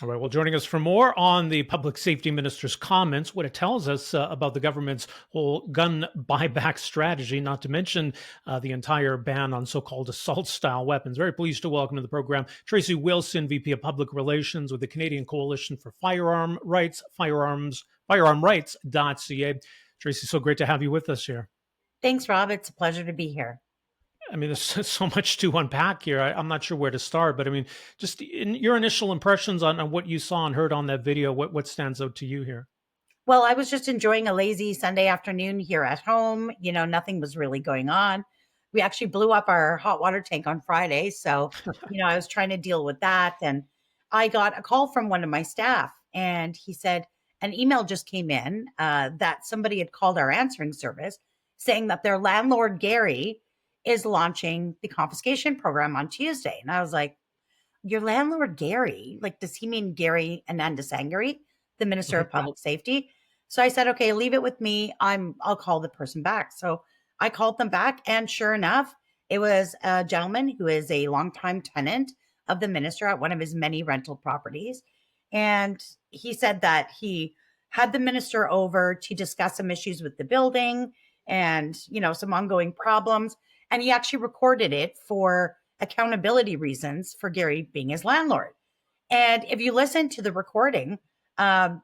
All right. Well, joining us for more on the public safety minister's comments, what it tells us about the government's whole gun buyback strategy, not to mention the entire ban on so-called assault-style weapons. Very pleased to welcome to the program Tracey Wilson, VP of Public Relations with the Canadian Coalition for Firearm Rights, firearmrights.ca. Tracey, so great to have you with us here. Thanks, Rob. It's a pleasure to be here. I mean, there's so much to unpack here. I'm not sure where to start, but I mean, just in your initial impressions on what you saw and heard on that video, what stands out to you here? Well, I was just enjoying a lazy Sunday afternoon here at home. Nothing was really going on. We actually blew up our hot water tank on Friday. So, I was trying to deal with that. And I got a call from one of my staff, and he said an email just came in that somebody had called our answering service saying that their landlord, Gary, is launching the confiscation program on Tuesday. And I was like, your landlord, Gary, like, does he mean Gary Anandasangari, the Minister of Public Safety? So I said, okay, leave it with me. I'll call the person back. So I called them back, and sure enough, it was a gentleman who is a longtime tenant of the minister at one of his many rental properties. And he said that he had the minister over to discuss some issues with the building and, some ongoing problems. And he actually recorded it for accountability reasons for Gary being his landlord. And if you listen to the recording, they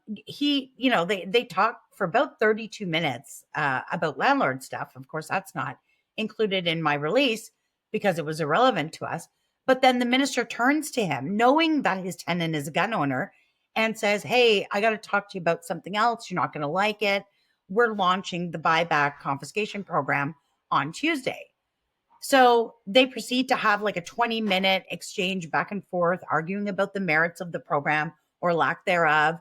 talk for about 32 minutes about landlord stuff. Of course, that's not included in my release because it was irrelevant to us. But then the minister turns to him, knowing that his tenant is a gun owner, and says, hey, I got to talk to you about something else. You're not going to like it. We're launching the buyback confiscation program on Tuesday. So they proceed to have like a 20-minute exchange back and forth, arguing about the merits of the program or lack thereof.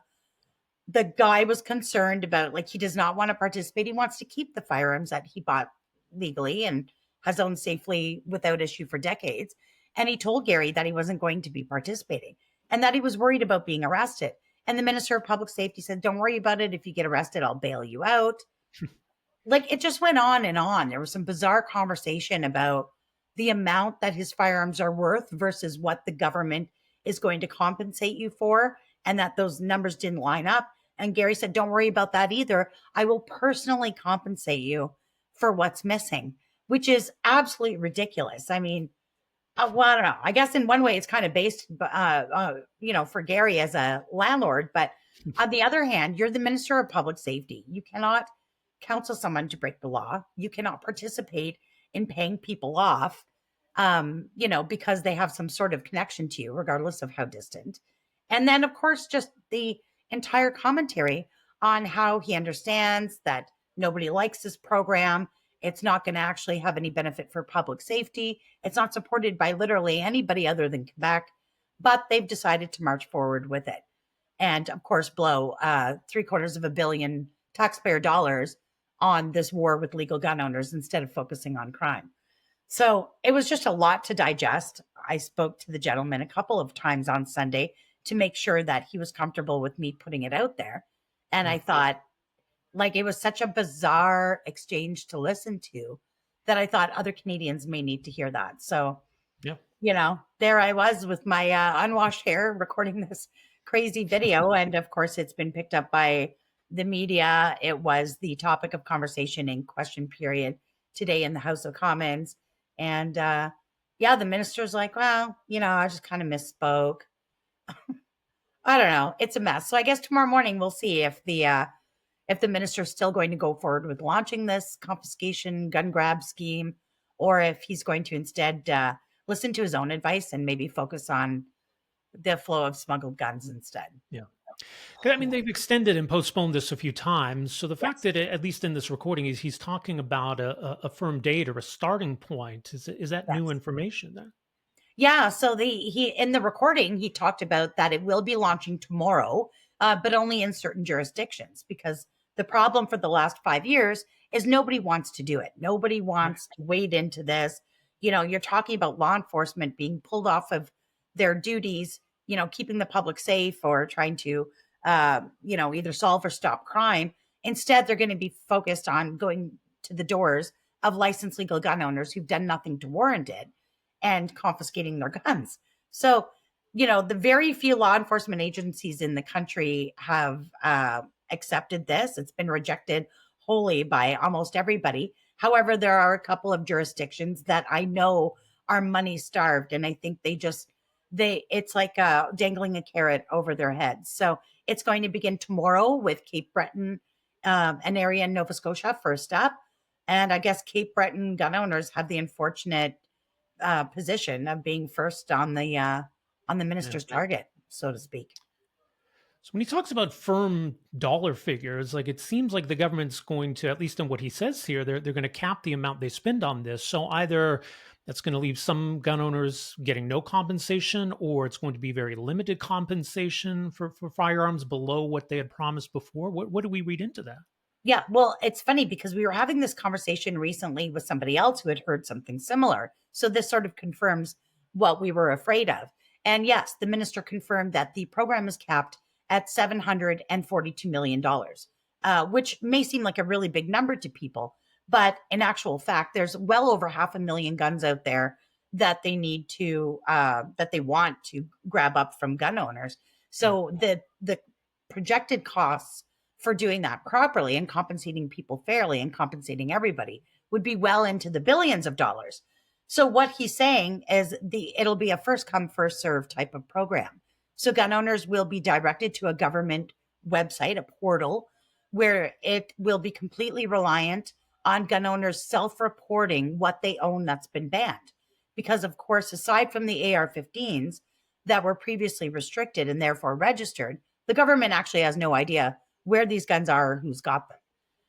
The guy was concerned about, like, he does not want to participate. He wants to keep the firearms that he bought legally and has owned safely without issue for decades. And he told Gary that he wasn't going to be participating and that he was worried about being arrested. And the Minister of Public Safety said, don't worry about it. If you get arrested, I'll bail you out. Like, it just went on and on. There was some bizarre conversation about the amount that his firearms are worth versus what the government is going to compensate you for, and that those numbers didn't line up. And Gary said, don't worry about that either. I will personally compensate you for what's missing, which is absolutely ridiculous. I mean, well, I don't know. I guess in one way it's kind of based, for Gary as a landlord. But on the other hand, you're the Minister of Public Safety. You cannot counsel someone to break the law. You cannot participate in paying people off, because they have some sort of connection to you, regardless of how distant. And then, of course, just the entire commentary on how he understands that nobody likes this program. It's not going to actually have any benefit for public safety. It's not supported by literally anybody other than Quebec, but they've decided to march forward with it. And of course, blow $750 million taxpayer dollars on this war with legal gun owners instead of focusing on crime. So it was just a lot to digest. I spoke to the gentleman a couple of times on Sunday to make sure that he was comfortable with me putting it out there. And I thought, like, it was such a bizarre exchange to listen to that I thought other Canadians may need to hear that. So, there I was with my unwashed hair recording this crazy video. And of course, it's been picked up by the media. It was the topic of conversation in question period today in the House of Commons. And the minister's like, well, I just kind of misspoke. I don't know. It's a mess. So I guess tomorrow morning we'll see if the minister's still going to go forward with launching this confiscation gun grab scheme, or if he's going to instead listen to his own advice and maybe focus on the flow of smuggled guns instead. Yeah. I mean, they've extended and postponed this a few times. So the fact that, at least in this recording, he's talking about a firm date or a starting point, is that new information then? Yeah. So he in the recording, he talked about that it will be launching tomorrow, but only in certain jurisdictions, because the problem for the last 5 years is nobody wants to do it. Nobody wants to wade into this. You're talking about law enforcement being pulled off of their duties, keeping the public safe or trying to, either solve or stop crime. Instead, they're going to be focused on going to the doors of licensed legal gun owners who've done nothing to warrant it and confiscating their guns. So the very few law enforcement agencies in the country have accepted this. It's been rejected wholly by almost everybody. However, there are a couple of jurisdictions that I know are money starved, and I think it's like dangling a carrot over their heads. So it's going to begin tomorrow with Cape Breton, an area in Nova Scotia, first up. And I guess Cape Breton gun owners have the unfortunate position of being first on the Yeah. minister's target, so to speak. So when he talks about firm dollar figures, like it seems like the government's going to, at least in what he says here, they're going to cap the amount they spend on this. So either that's going to leave some gun owners getting no compensation, or it's going to be very limited compensation for firearms below what they had promised before. What do we read into that? Yeah, well, it's funny because we were having this conversation recently with somebody else who had heard something similar. So this sort of confirms what we were afraid of. And yes, the minister confirmed that the program is capped at $742 million, which may seem like a really big number to people. But in actual fact, there's well over 500,000 guns out there that that they want to grab up from gun owners. So the projected costs for doing that properly and compensating people fairly and compensating everybody would be well into the billions of dollars. So what he's saying is it'll be a first come first serve type of program. So gun owners will be directed to a government website, a portal, where it will be completely reliant on gun owners self-reporting what they own that's been banned. Because of course, aside from the AR-15s that were previously restricted and therefore registered, the government actually has no idea where these guns are, who's got them.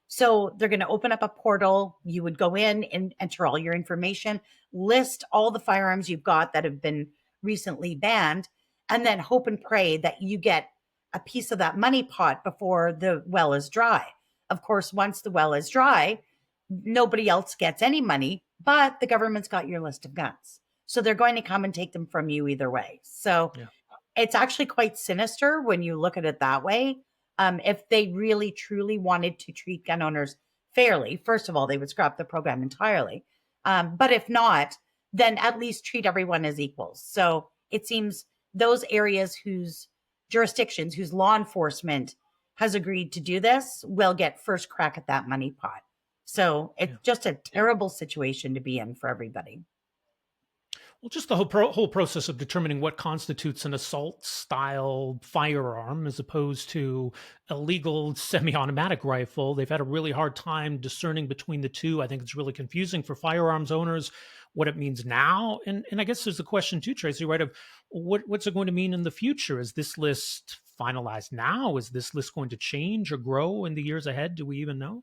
So they're going to open up a portal. You would go in and enter all your information, list all the firearms you've got that have been recently banned, and then hope and pray that you get a piece of that money pot before the well is dry. Of course, once the well is dry, nobody else gets any money, but the government's got your list of guns. So they're going to come and take them from you either way. So Yeah. it's actually quite sinister when you look at it that way. If they really truly wanted to treat gun owners fairly, first of all, they would scrap the program entirely. But if not, then at least treat everyone as equals. So it seems those areas whose jurisdictions, whose law enforcement has agreed to do this, will get first crack at that money pot. So it's just a terrible situation to be in for everybody. Well, just the whole process of determining what constitutes an assault style firearm as opposed to a legal semi automatic rifle. They've had a really hard time discerning between the two. I think it's really confusing for firearms owners what it means now. And I guess there's a question too, Tracey, right? Of what's it going to mean in the future? Is this list finalized now? Is this list going to change or grow in the years ahead? Do we even know?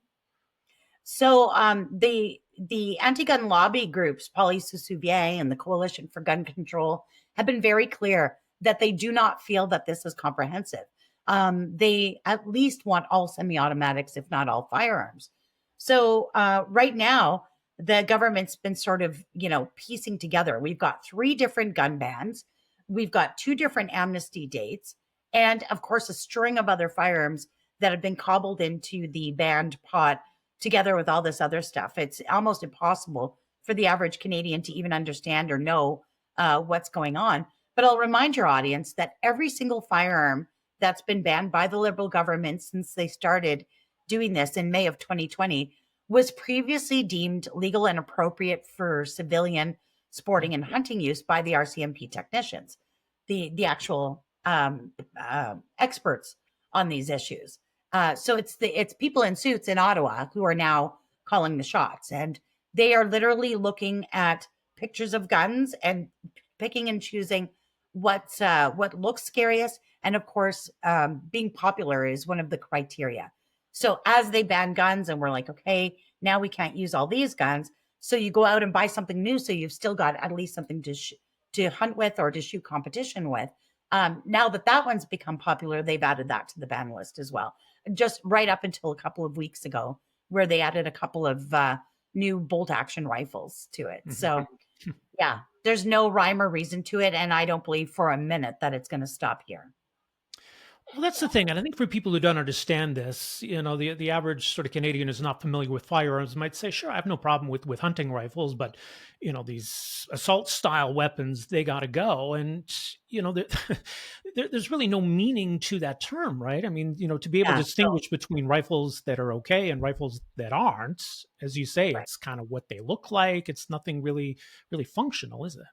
So the anti-gun lobby groups, Police Souvier and the Coalition for Gun Control, have been very clear that they do not feel that this is comprehensive. They at least want all semi-automatics, if not all firearms. So right now, the government's been sort of, piecing together. We've got 3 different gun bans. We've got 2 different amnesty dates. And of course, a string of other firearms that have been cobbled into the banned pot together with all this other stuff. It's almost impossible for the average Canadian to even understand or know what's going on. But I'll remind your audience that every single firearm that's been banned by the Liberal government since they started doing this in May of 2020 was previously deemed legal and appropriate for civilian sporting and hunting use by the RCMP technicians, the actual experts on these issues. So it's people in suits in Ottawa who are now calling the shots, and they are literally looking at pictures of guns and picking and choosing what looks scariest. And of course, being popular is one of the criteria. So as they ban guns, and we're like, okay, now we can't use all these guns. So you go out and buy something new, so you've still got at least something to hunt with or to shoot competition with. Now that one's become popular, they've added that to the ban list as well. Just right up until a couple of weeks ago, where they added a couple of new bolt action rifles to it. So yeah, there's no rhyme or reason to it. And I don't believe for a minute that it's going to stop here. Well, that's the thing, and I think for people who don't understand this, the average sort of Canadian who's not familiar with firearms might say, "Sure, I have no problem with hunting rifles, but these assault style weapons, they got to go." And there, there's really no meaning to that term, right? I mean, to be able to Yeah, no, distinguish between rifles that are okay and rifles that aren't, as you say, right. it's kind of what they look like. It's nothing really functional, is it?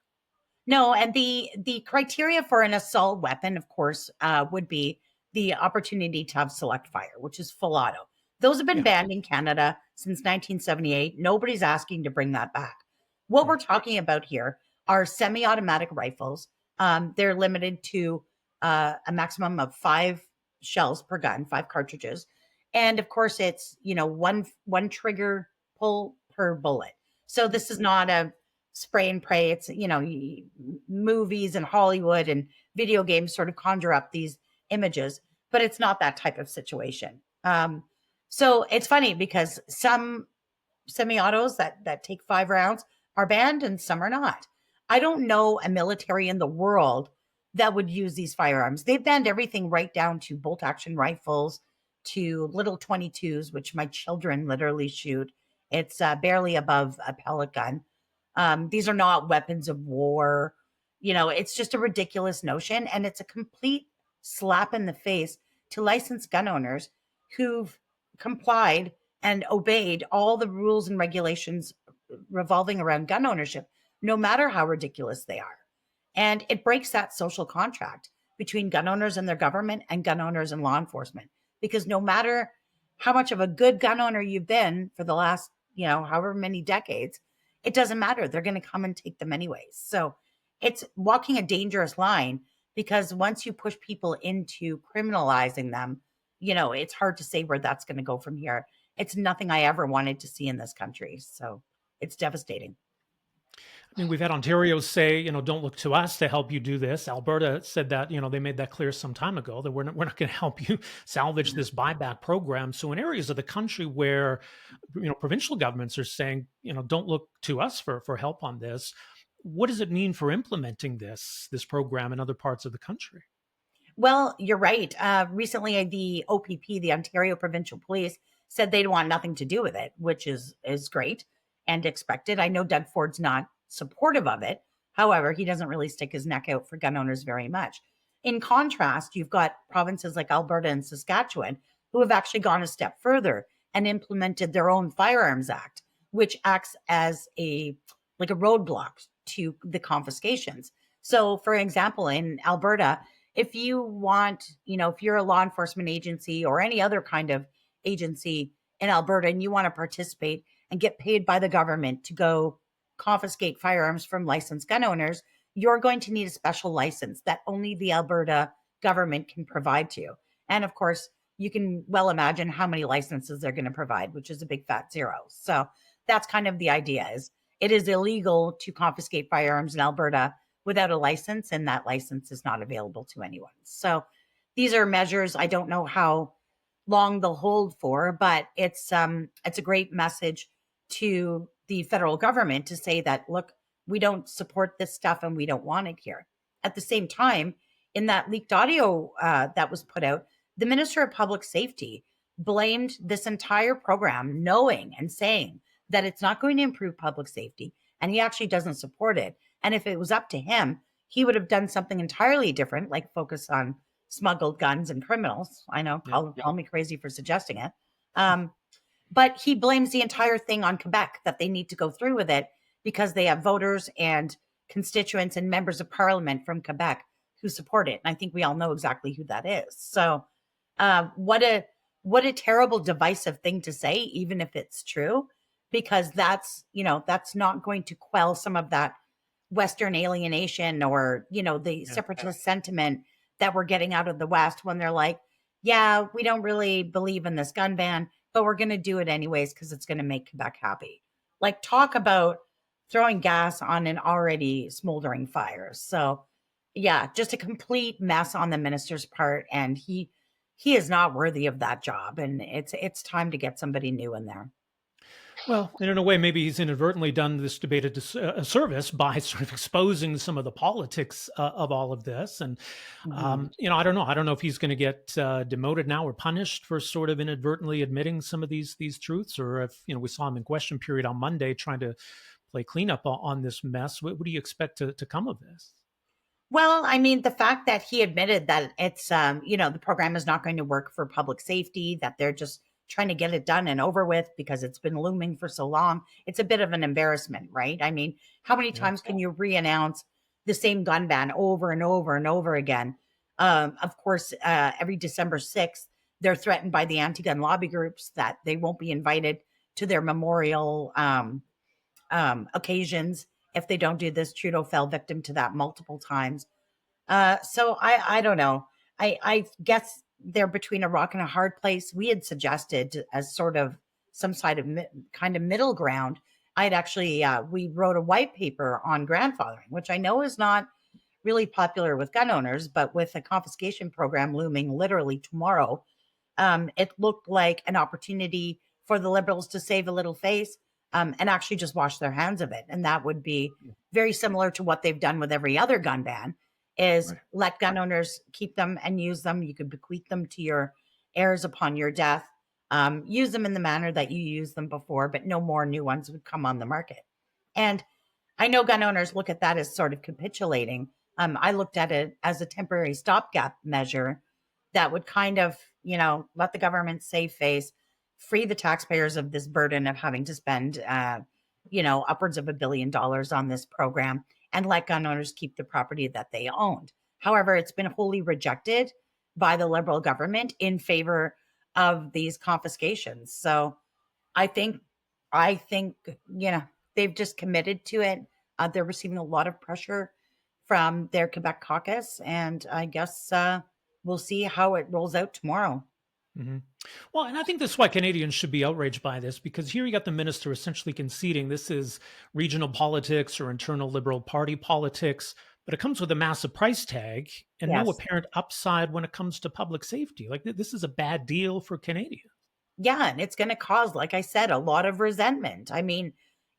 No, and the criteria for an assault weapon, of course, would be the opportunity to have select fire, which is full auto. Those have been Yeah, banned in Canada since 1978. Nobody's asking to bring that back. What we're right. talking about here are semi-automatic rifles. They're limited to a maximum of 5 shells per gun, 5 cartridges, and of course, it's one trigger pull per bullet. So this is not a spray and pray. It's, movies and Hollywood and video games sort of conjure up these images, but it's not that type of situation. So it's funny because some semi-autos that take 5 rounds are banned and some are not. I don't know a military in the world that would use these firearms. They've banned everything right down to bolt action rifles to little 22s, which my children literally shoot. It's barely above a pellet gun. These are not weapons of war. It's just a ridiculous notion. And it's a complete slap in the face to licensed gun owners who've complied and obeyed all the rules and regulations revolving around gun ownership, no matter how ridiculous they are. And it breaks that social contract between gun owners and their government and gun owners and law enforcement. Because no matter how much of a good gun owner you've been for the last, however many decades, it doesn't matter. They're going to come and take them anyways. So it's walking a dangerous line because once you push people into criminalizing them, it's hard to say where that's going to go from here. It's nothing I ever wanted to see in this country. So it's devastating. I mean, we've had Ontario say, don't look to us to help you do this. Alberta said that, they made that clear some time ago that we're not going to help you salvage this buyback program. So in areas of the country where, provincial governments are saying, don't look to us for help on this, what does it mean for implementing this program in other parts of the country? Well, you're right. Recently, the OPP, the Ontario Provincial Police, said they'd want nothing to do with it, which is great and expected. I know Doug Ford's not supportive of it. However, he doesn't really stick his neck out for gun owners very much. In contrast, you've got provinces like Alberta and Saskatchewan who have actually gone a step further and implemented their own Firearms Act, which acts as a roadblock to the confiscations. So, for example, in Alberta, if you want, if you're a law enforcement agency or any other kind of agency in Alberta and you want to participate and get paid by the government to go confiscate firearms from licensed gun owners, you're going to need a special license that only the Alberta government can provide to you. And of course, you can well imagine how many licenses they're going to provide, which is a big fat zero. So that's kind of the idea is it is illegal to confiscate firearms in Alberta without a license, and that license is not available to anyone. So these are measures I don't know how long they'll hold for, but it's a great message to the federal government to say that look, we don't support this stuff and we don't want it here. At the same time, in that leaked audio that was put out, the Minister of Public Safety blamed this entire program, knowing and saying that it's not going to improve public safety, and he actually doesn't support it. And if it was up to him, he would have done something entirely different, like focus on smuggled guns and criminals. I know, Yeah. call me crazy for suggesting it. But he blames the entire thing on Quebec that they need to go through with it because they have voters and constituents and members of parliament from Quebec who support it. And I think we all know exactly who that is. So what a terrible divisive thing to say, even if it's true, because that's not going to quell some of that Western alienation or, the Yeah. separatist sentiment that we're getting out of the West when they're like, yeah, we don't really believe in this gun ban, but we're going to do it anyways because it's going to make Quebec happy. Like, talk about throwing gas on an already smoldering fire. So, yeah, just a complete mess on the minister's part, and he is not worthy of that job. And it's time to get somebody new in there. Well, and in a way, maybe he's inadvertently done this debate a service by sort of exposing some of the politics of all of this. And, Mhm. I don't know. I don't know if he's going to get demoted now or punished for sort of inadvertently admitting some of these truths, or if, we saw him in question period on Monday trying to play cleanup on this mess. What do you expect to come of this? Well, I mean, the fact that he admitted that it's, the program is not going to work for public safety, that they're just trying to get it done and over with because it's been looming for so long. It's a bit of an embarrassment, right? I mean, how many Yeah. times can you re-announce the same gun ban over and over and over again? Of course, every December 6th, they're threatened by the anti-gun lobby groups that they won't be invited to their memorial occasions if they don't do this. Trudeau fell victim to that multiple times. So I don't know. I guess they're between a rock and a hard place. We had suggested as sort of some side of kind of middle ground. I had actually we wrote a white paper on grandfathering, which I know is not really popular with gun owners, but with a confiscation program looming literally tomorrow, it looked like an opportunity for the Liberals to save a little face, and actually just wash their hands of it. And that would be very similar to what they've done with every other gun ban, is Right. let gun owners keep them and use them. You could bequeath them to your heirs upon your death. Use them in the manner that you used them before, but no more new ones would come on the market. And I know gun owners look at that as sort of capitulating. I looked at it as a temporary stopgap measure that would kind of, let the government save face, free the taxpayers of this burden of having to spend, upwards of $1 billion on this program, and let gun owners keep the property that they owned. However, it's been wholly rejected by the Liberal government in favor of these confiscations. So I think, I think, they've just committed to it. They're receiving a lot of pressure from their Quebec caucus, and I guess we'll see how it rolls out tomorrow. Mhm. Well, and I think that's why Canadians should be outraged by this, because here you got the minister essentially conceding this is regional politics or internal Liberal Party politics, but it comes with a massive price tag and no Yes. apparent upside when it comes to public safety. Like this is a bad deal for Canadians. Yeah, and it's going to cause, like I said, a lot of resentment. I mean,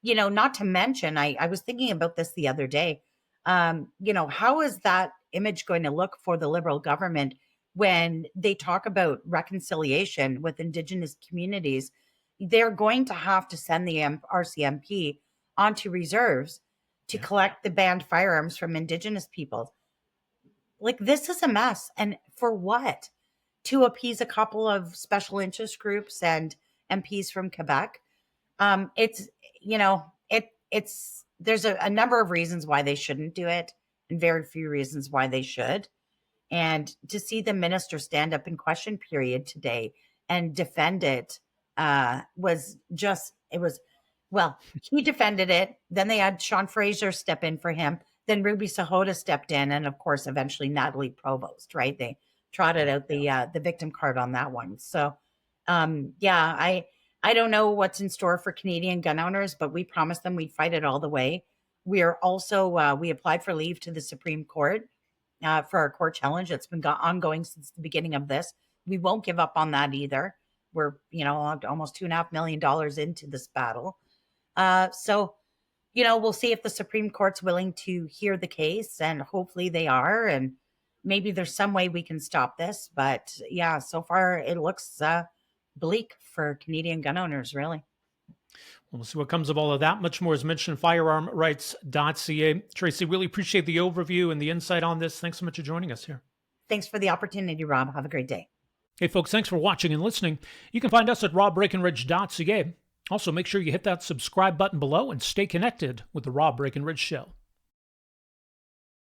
not to mention, I was thinking about this the other day. How is that image going to look for the Liberal government when they talk about reconciliation with Indigenous communities? They're going to have to send the RCMP onto reserves to Yeah. collect the banned firearms from Indigenous peoples. Like, this is a mess. And for what? To appease a couple of special interest groups and MPs from Quebec. It's, it's, there's a number of reasons why they shouldn't do it, and very few reasons why they should. And to see the minister stand up in question period today and defend it was just, it was, well, he defended it. Then they had Sean Fraser step in for him. Then Ruby Sahota stepped in. And of course, eventually Natalie Provost, right? They trotted Yeah. out the victim card on that one. So, yeah, I don't know what's in store for Canadian gun owners, but we promised them we'd fight it all the way. We are also, we applied for leave to the Supreme Court for our court challenge. It's been ongoing since the beginning of this. We won't give up on that either. We're, almost $2.5 million into this battle. So, we'll see if the Supreme Court's willing to hear the case, and hopefully they are. And maybe there's some way we can stop this. But yeah, so far it looks bleak for Canadian gun owners, really. We'll see what comes of all of that. Much more is mentioned, firearmrights.ca. Tracey, really appreciate the overview and the insight on this. Thanks so much for joining us here. Thanks for the opportunity, Rob. Have a great day. Hey, folks, thanks for watching and listening. You can find us at robbreakenridge.ca. Also, make sure you hit that subscribe button below and stay connected with The Rob Breakenridge Show.